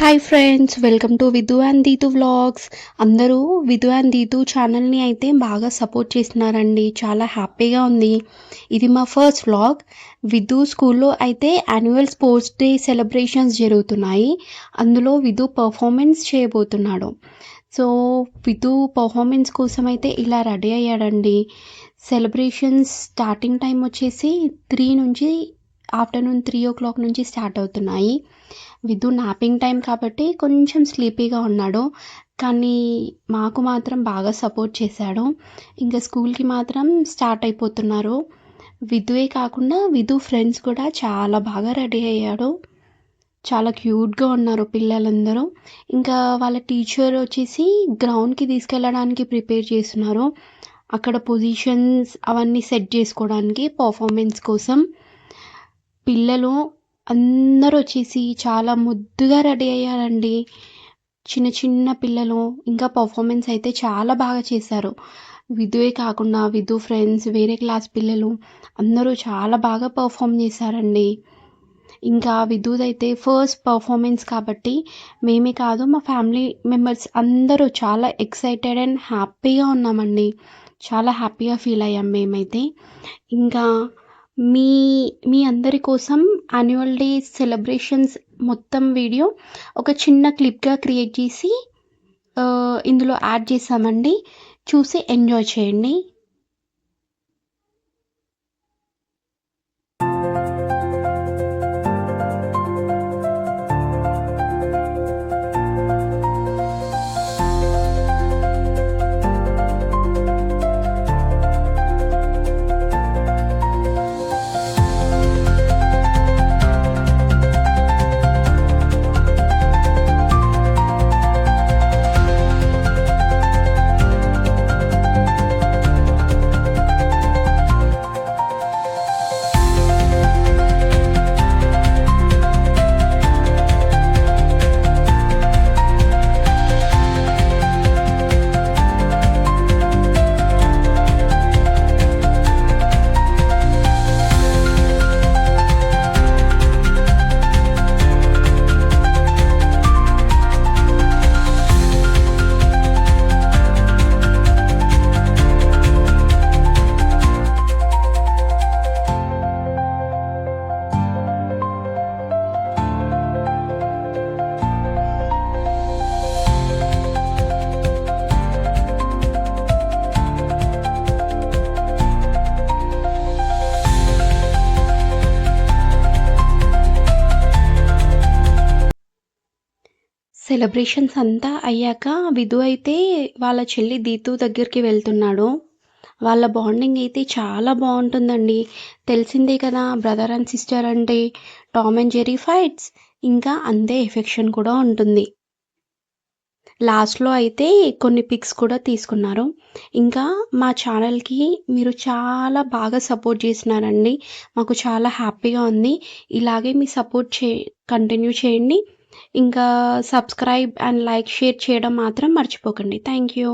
Hi friends, welcome to Vidhu and Deethu vlogs. అందరూ Vidhu and దీతు ఛానల్ని అయితే బాగా సపోర్ట్ చేస్తున్నారండి. చాలా హ్యాపీగా ఉంది. ఇది మా ఫస్ట్ వ్లాగ్. విధు స్కూల్లో అయితే యాన్యువల్ స్పోర్ట్స్ డే సెలబ్రేషన్స్ జరుగుతున్నాయి. అందులో విధు పర్ఫార్మెన్స్ చేయబోతున్నాడు. సో విధు పర్ఫార్మెన్స్ కోసం అయితే ఇలా రెడీ అయ్యాడండి. సెలబ్రేషన్స్ స్టార్టింగ్ టైం వచ్చేసి 3 నుంచి ఆఫ్టర్నూన్ 3 o'clock నుంచి స్టార్ట్ అవుతున్నాయి. విధు నాపింగ్ టైం కాబట్టి కొంచెం స్లీపీగా ఉన్నాడు. కానీ మాకు మాత్రం బాగా సపోర్ట్ చేశాడు. ఇంకా స్కూల్కి మాత్రం స్టార్ట్ అయిపోతున్నారు. విధువే కాకుండా విధు ఫ్రెండ్స్ కూడా చాలా బాగా రెడీ అయ్యాడు. చాలా క్యూట్గా ఉన్నారు పిల్లలందరూ. ఇంకా వాళ్ళ టీచర్ వచ్చేసి గ్రౌండ్కి తీసుకెళ్ళడానికి ప్రిపేర్ చేస్తున్నారు. అక్కడ పొజిషన్స్ అవన్నీ సెట్ చేసుకోవడానికి పర్ఫార్మెన్స్ కోసం. పిల్లలు అందరూ వచ్చేసి చాలా ముద్దుగా రెడీ అయ్యారండి. చిన్న చిన్న పిల్లలు ఇంకా పర్ఫార్మెన్స్ అయితే చాలా బాగా చేశారు. విధువే కాకుండా విధు ఫ్రెండ్స్, వేరే క్లాస్ పిల్లలు అందరూ చాలా బాగా పర్ఫామ్ చేశారండి. ఇంకా విధుదైతే ఫస్ట్ పర్ఫార్మెన్స్ కాబట్టి మేమే కాదు, మా ఫ్యామిలీ మెంబర్స్ అందరూ చాలా ఎక్సైటెడ్ అండ్ హ్యాపీగా ఉన్నామండి. చాలా హ్యాపీగా ఫీల్ అయ్యాం మేమైతే. ఇంకా మీ మీ అందరి కోసం యాన్యువల్ డే సెలబ్రేషన్స్ మొత్తం వీడియో ఒక చిన్న క్లిప్గా క్రియేట్ చేసి ఇందులో యాడ్ చేసామండి. చూసి ఎంజాయ్ చేయండి. సెలబ్రేషన్స్ అంతా అయ్యాక విధు అయితే వాళ్ళ చెల్లి దీతు దగ్గరికి వెళ్తున్నాడు. వాళ్ళ బాండింగ్ అయితే చాలా బాగుంటుందండి. తెలిసిందే కదా, బ్రదర్ అండ్ సిస్టర్ అంటే టామ్ అండ్ జెర్రీ ఫైట్స్, ఇంకా అంతే ఎఫెక్షన్ కూడా ఉంటుంది. లాస్ట్లో అయితే కొన్ని పిక్స్ కూడా తీసుకున్నారు. ఇంకా మా ఛానల్కి మీరు చాలా బాగా సపోర్ట్ చేసినారండి. మాకు చాలా హ్యాపీగా ఉంది. ఇలాగే మీ సపోర్ట్ కంటిన్యూ చేయండి. ఇంకా సబ్స్క్రైబ్ అండ్ లైక్, షేర్ చేయడం మాత్రం మర్చిపోకండి. Thank you.